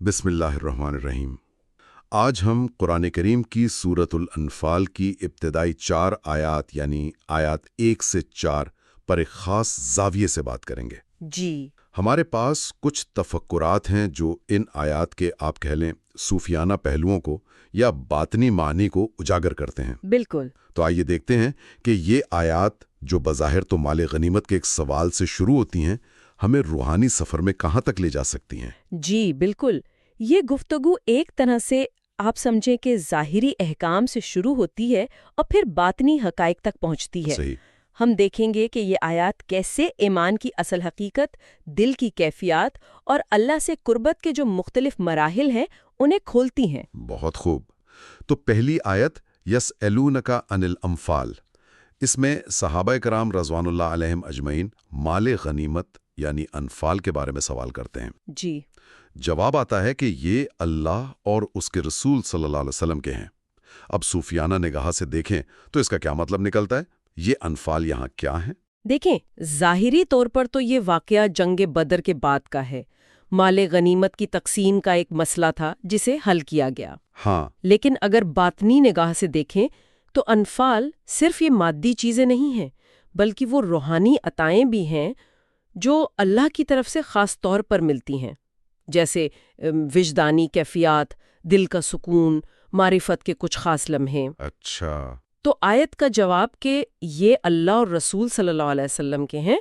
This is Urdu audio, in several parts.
بسم اللہ الرحمن الرحیم۔ آج ہم قرآن کریم کی سورۃ الانفال کی ابتدائی 4 آیات یعنی آیات 1 سے 4 پر ایک خاص زاویے سے بات کریں گے۔ جی، ہمارے پاس کچھ تفکرات ہیں جو ان آیات کے آپ کہہ لیں صوفیانہ پہلوؤں کو یا باطنی معنی کو اجاگر کرتے ہیں۔ بالکل۔ تو آئیے دیکھتے ہیں کہ یہ آیات جو بظاہر تو مال غنیمت کے ایک سوال سے شروع ہوتی ہیں ہمیں روحانی سفر میں کہاں تک لے جا سکتی ہیں۔ جی بالکل، یہ گفتگو ایک طرح سے آپ سمجھیں کہ ظاہری احکام سے شروع ہوتی ہے اور پھر باطنی حقائق تک پہنچتی ہے۔ صحیح۔ ہم دیکھیں گے کہ یہ آیات کیسے ایمان کی اصل حقیقت، دل کی کیفیات اور اللہ سے قربت کے جو مختلف مراحل ہیں انہیں کھولتی ہیں۔ بہت خوب۔ تو پہلی آیت یسألونک عن الانفال، اس میں صحابہ کرام رضوان اللہ علیہم اجمعین مال غنیمت یعنی انفال کے بارے میں سوال کرتے ہیں۔ جی، جواب آتا ہے کہ یہ اللہ اور اس کے رسول صلی اللہ علیہ وسلم کے ہیں۔ اب صوفیانہ نگاہ سے دیکھیں تو اس کا کیا مطلب نکلتا ہے؟ یہ انفال یہاں کیا ہیں؟ دیکھیں ظاہری طور پر تو یہ واقعہ جنگ بدر کے بعد کا ہے۔ مال غنیمت کی تقسیم کا ایک مسئلہ تھا جسے حل کیا گیا۔ ہاں، لیکن اگر باطنی نگاہ سے دیکھیں تو انفال صرف یہ مادی چیزیں نہیں ہیں بلکہ وہ روحانی عطائیں بھی ہیں جو اللہ کی طرف سے خاص طور پر ملتی ہیں، جیسے وجدانی کیفیات، دل کا سکون، معرفت کے کچھ خاص لمحے۔ اچھا، تو آیت کا جواب کہ یہ اللہ اور رسول صلی اللہ علیہ وسلم کے ہیں،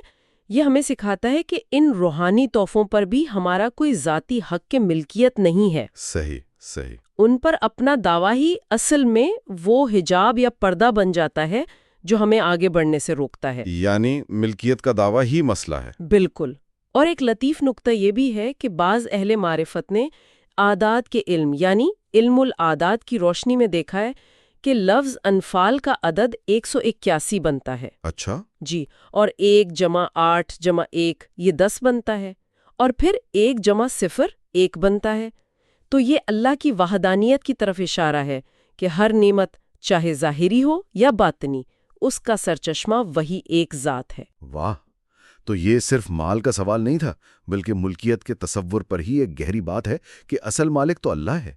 یہ ہمیں سکھاتا ہے کہ ان روحانی تحفوں پر بھی ہمارا کوئی ذاتی حق کے ملکیت نہیں ہے۔ صحیح صحیح۔ ان پر اپنا دعویٰ ہی اصل میں وہ حجاب یا پردہ بن جاتا ہے جو ہمیں آگے بڑھنے سے روکتا ہے۔ یعنی ملکیت کا دعویٰ ہی مسئلہ ہے۔ بالکل۔ اور ایک لطیف نکتہ یہ بھی ہے کہ بعض اہل معرفت نے عادات کے علم یعنی علم العادات کی روشنی میں دیکھا ہے کہ لفظ انفال کا عدد 181 بنتا ہے۔ اچھا، جی، اور 1 جمع 8 جمع 1 یہ 10 بنتا ہے، اور پھر 1 جمع 0 1 بنتا ہے۔ تو یہ اللہ کی وحدانیت کی طرف اشارہ ہے کہ ہر نعمت چاہے ظاہری ہو یا باطنی اس کا سرچشمہ وہی ایک ذات ہے۔ واہ! تو یہ صرف مال کا سوال نہیں تھا بلکہ ملکیت کے تصور پر ہی ایک گہری بات ہے کہ اصل مالک تو اللہ ہے۔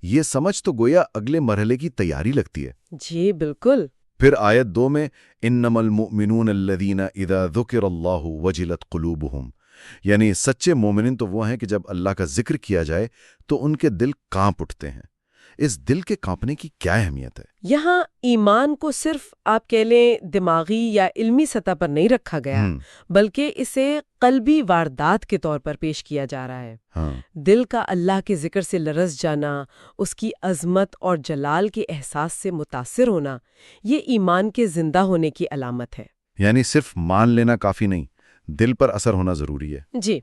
یہ سمجھ تو گویا اگلے مرحلے کی تیاری لگتی ہے۔ جی بالکل۔ پھر آیت 2 میں انما المؤمنون الذین اذا ذکر اللہ وجلت قلوبہم، یعنی سچے مومنین تو وہ ہیں کہ جب اللہ کا ذکر کیا جائے تو ان کے دل کانپ اٹھتے ہیں۔ اس دل کے کانپنے کی کیا اہمیت ہے؟ یہاں ایمان کو صرف آپ کہہ لیں دماغی یا علمی سطح پر نہیں رکھا گیا بلکہ اسے قلبی واردات کے طور پر پیش کیا جا رہا ہے۔ ہاں، دل کا اللہ کے ذکر سے لرز جانا، اس کی عظمت اور جلال کے احساس سے متاثر ہونا، یہ ایمان کے زندہ ہونے کی علامت ہے۔ یعنی صرف مان لینا کافی نہیں، دل پر اثر ہونا ضروری ہے۔ جی،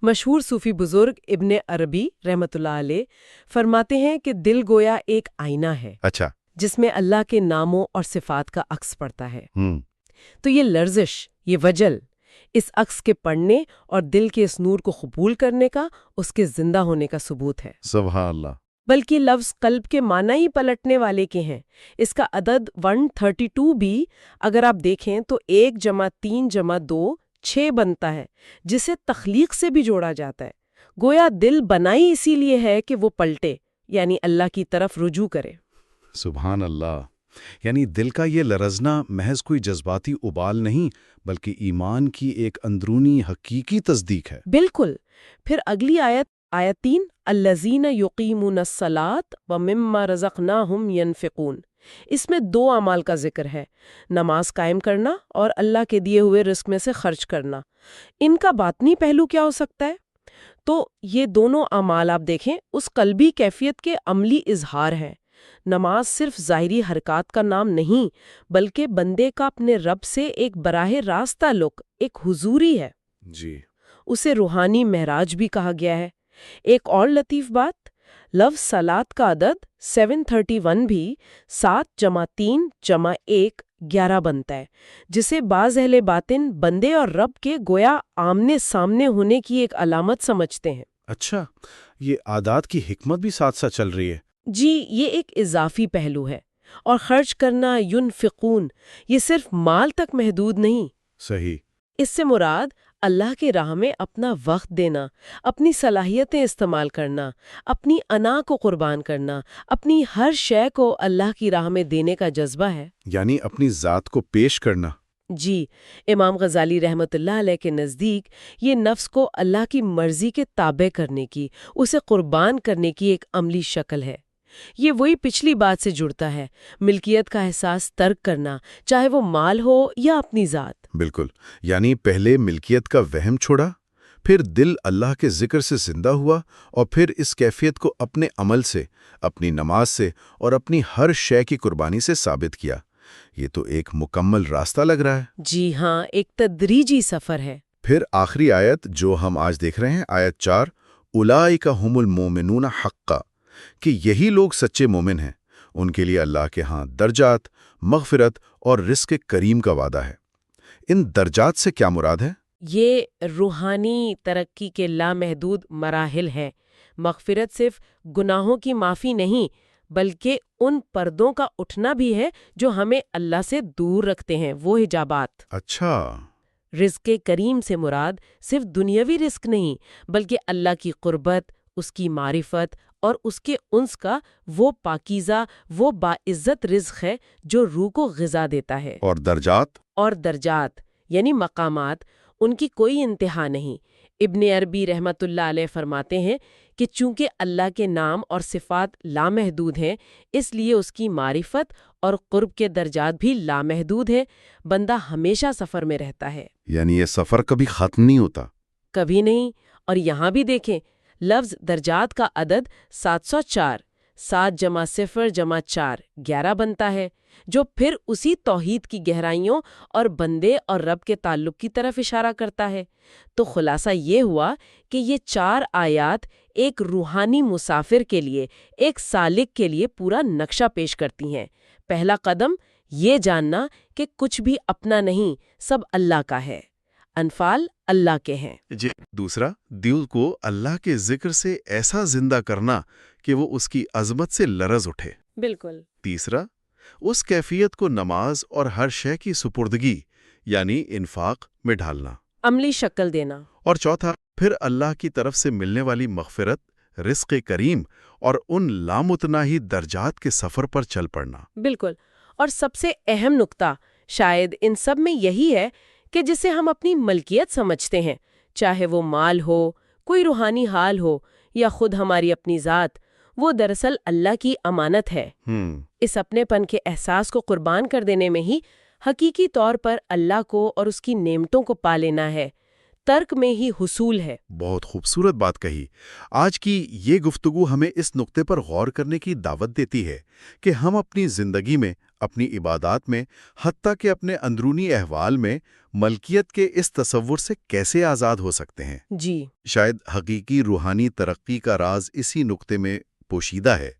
مشہور صوفی بزرگ ابن عربی رحمۃ اللہ علیہ فرماتے ہیں کہ دل گویا ایک آئینہ ہے اچھا، جس میں اللہ کے ناموں اور صفات کا عکس پڑتا ہے۔ تو یہ لرزش، یہ وجل، اس عکس کے پڑھنے اور دل کے اس نور کو قبول کرنے کا اس کے زندہ ہونے کا ثبوت ہے۔ سبحان اللہ۔ بلکہ لفظ قلب کے معنی ہی پلٹنے والے کے ہیں۔ اس کا عدد 132 بھی اگر آپ دیکھیں تو 1 جمع 3 جمع 2 6 بنتا ہے، جسے تخلیق سے بھی جوڑا جاتا ہے۔ گویا دل بنائی اسی لیے ہے کہ وہ پلٹے، یعنی اللہ کی طرف رجوع کرے۔ سبحان اللہ۔ یعنی دل کا یہ لرزنا محض کوئی جذباتی ابال نہیں بلکہ ایمان کی ایک اندرونی حقیقی تصدیق ہے۔ بالکل۔ پھر اگلی آیت 3 الذین یقیمون الصلاۃ ومما رزقناہم ینفقون، اس میں 2 اعمال کا ذکر ہے، نماز قائم کرنا اور اللہ کے دیے ہوئے رزق میں سے خرچ کرنا۔ ان کا باطنی پہلو کیا ہو سکتا ہے؟ تو یہ دونوں اعمال آپ دیکھیں اس قلبی کیفیت کے عملی اظہار ہیں۔ نماز صرف ظاہری حرکات کا نام نہیں بلکہ بندے کا اپنے رب سے ایک براہ راست تعلق، ایک حضوری ہے۔ جی، اسے روحانی معراج بھی کہا گیا ہے۔ ایک اور لطیف بات، لفظ صلات کا عدد 731 بھی 7 جمع 3 جمع 1 11 بنتا ہے، جسے بعض اہل باطن بندے اور رب کے گویا آمنے سامنے ہونے کی ایک علامت سمجھتے ہیں۔ اچھا، یہ عادات کی حکمت بھی ساتھ ساتھ چل رہی ہے۔ جی، یہ ایک اضافی پہلو ہے۔ اور خرچ کرنا ینفقون، یہ صرف مال تک محدود نہیں۔ صحیح۔ اس سے مراد اللہ کے راہ میں اپنا وقت دینا، اپنی صلاحیتیں استعمال کرنا، اپنی انا کو قربان کرنا، اپنی ہر شے کو اللہ کی راہ میں دینے کا جذبہ ہے۔ یعنی اپنی ذات کو پیش کرنا۔ جی، امام غزالی رحمۃ اللہ علیہ کے نزدیک یہ نفس کو اللہ کی مرضی کے تابع کرنے کی، اسے قربان کرنے کی ایک عملی شکل ہے۔ یہ وہی پچھلی بات سے جڑتا ہے، ملکیت کا احساس ترک کرنا، چاہے وہ مال ہو یا اپنی ذات۔ بالکل، یعنی پہلے ملکیت کا وہم چھوڑا، پھر دل اللہ کے ذکر سے زندہ ہوا، اور پھر اس کیفیت کو اپنے عمل سے، اپنی نماز سے اور اپنی ہر شے کی قربانی سے ثابت کیا۔ یہ تو ایک مکمل راستہ لگ رہا ہے۔ جی ہاں، ایک تدریجی سفر ہے۔ پھر آخری آیت جو ہم آج دیکھ رہے ہیں، آیت 4، اولئک ھم المؤمنون حقا، کہ یہی لوگ سچے مومن ہیں، ان کے لیے اللہ کے ہاں درجات، مغفرت اور رزق کریم کا وعدہ ہے۔ ان درجات سے کیا مراد ہے؟ یہ روحانی ترقی کے لامحدود مراحل ہیں۔ مغفرت صرف گناہوں کی معافی نہیں، بلکہ ان پردوں کا اٹھنا بھی ہے جو ہمیں اللہ سے دور رکھتے ہیں، وہ حجابات۔ اچھا، رزق کریم سے مراد صرف دنیاوی رزق نہیں، بلکہ اللہ کی قربت، اس کی معرفت اور اس کے انس کا وہ پاکیزہ، وہ باعزت رزق ہے جو روح کو غذا دیتا ہے۔ اور درجات یعنی مقامات، ان کی کوئی انتہا نہیں۔ ابن عربی رحمت اللہ علیہ فرماتے ہیں کہ چونکہ اللہ کے نام اور صفات لامحدود ہیں، اس لیے اس کی معرفت اور قرب کے درجات بھی لامحدود ہیں۔ بندہ ہمیشہ سفر میں رہتا ہے، یعنی یہ سفر کبھی ختم نہیں ہوتا۔ کبھی نہیں۔ اور یہاں بھی دیکھیں، لفظ درجات کا عدد 704، 7 جمع 0 جمع 4 11 بنتا ہے، جو پھر اسی توحید کی گہرائیوں اور بندے اور رب کے تعلق کی طرف اشارہ کرتا ہے۔ تو خلاصہ یہ ہوا کہ یہ 4 آیات ایک روحانی مسافر کے لیے، ایک سالک کے لیے پورا نقشہ پیش کرتی ہیں۔ پہلا قدم یہ جاننا کہ کچھ بھی اپنا نہیں، سب اللہ کا ہے، انفال اللہ کے ہیں۔ جی، دوسرا، دل کو اللہ کے ذکر سے ایسا زندہ کرنا کہ وہ اس کی عظمت سے لرز اٹھے۔ بالکل۔ تیسرا، اس کیفیت کو نماز اور ہر شے کی سپردگی یعنی انفاق میں ڈھالنا، عملی شکل دینا۔ اور چوتھا، پھر اللہ کی طرف سے ملنے والی مغفرت، رزق کریم اور ان لامتناہی درجات کے سفر پر چل پڑنا۔ بالکل، اور سب سے اہم نقطہ شاید ان سب میں یہی ہے کہ جسے ہم اپنی ملکیت سمجھتے ہیں، چاہے وہ مال ہو، کوئی روحانی حال ہو یا خود ہماری اپنی ذات، وہ دراصل اللہ کی امانت ہے۔ اس اپنے پن کے احساس کو قربان کر دینے میں ہی حقیقی طور پر اللہ کو اور اس کی نعمتوں کو پا لینا ہے، ترک میں ہی حصول ہے۔ بہت خوبصورت بات کہی۔ آج کی یہ گفتگو ہمیں اس نقطے پر غور کرنے کی دعوت دیتی ہے کہ ہم اپنی زندگی میں، اپنی عبادات میں، حتیٰ کہ اپنے اندرونی احوال میں ملکیت کے اس تصور سے کیسے آزاد ہو سکتے ہیں۔ جی، شاید حقیقی روحانی ترقی کا راز اسی نقطے میں پوشیدہ ہے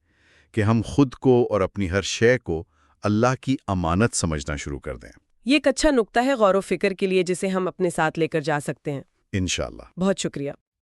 کہ ہم خود کو اور اپنی ہر شے کو اللہ کی امانت سمجھنا شروع کر دیں۔ یہ ایک اچھا نقطہ ہے غور و فکر کے لیے، جسے ہم اپنے ساتھ لے کر جا سکتے ہیں۔ انشاءاللہ۔ بہت شکریہ۔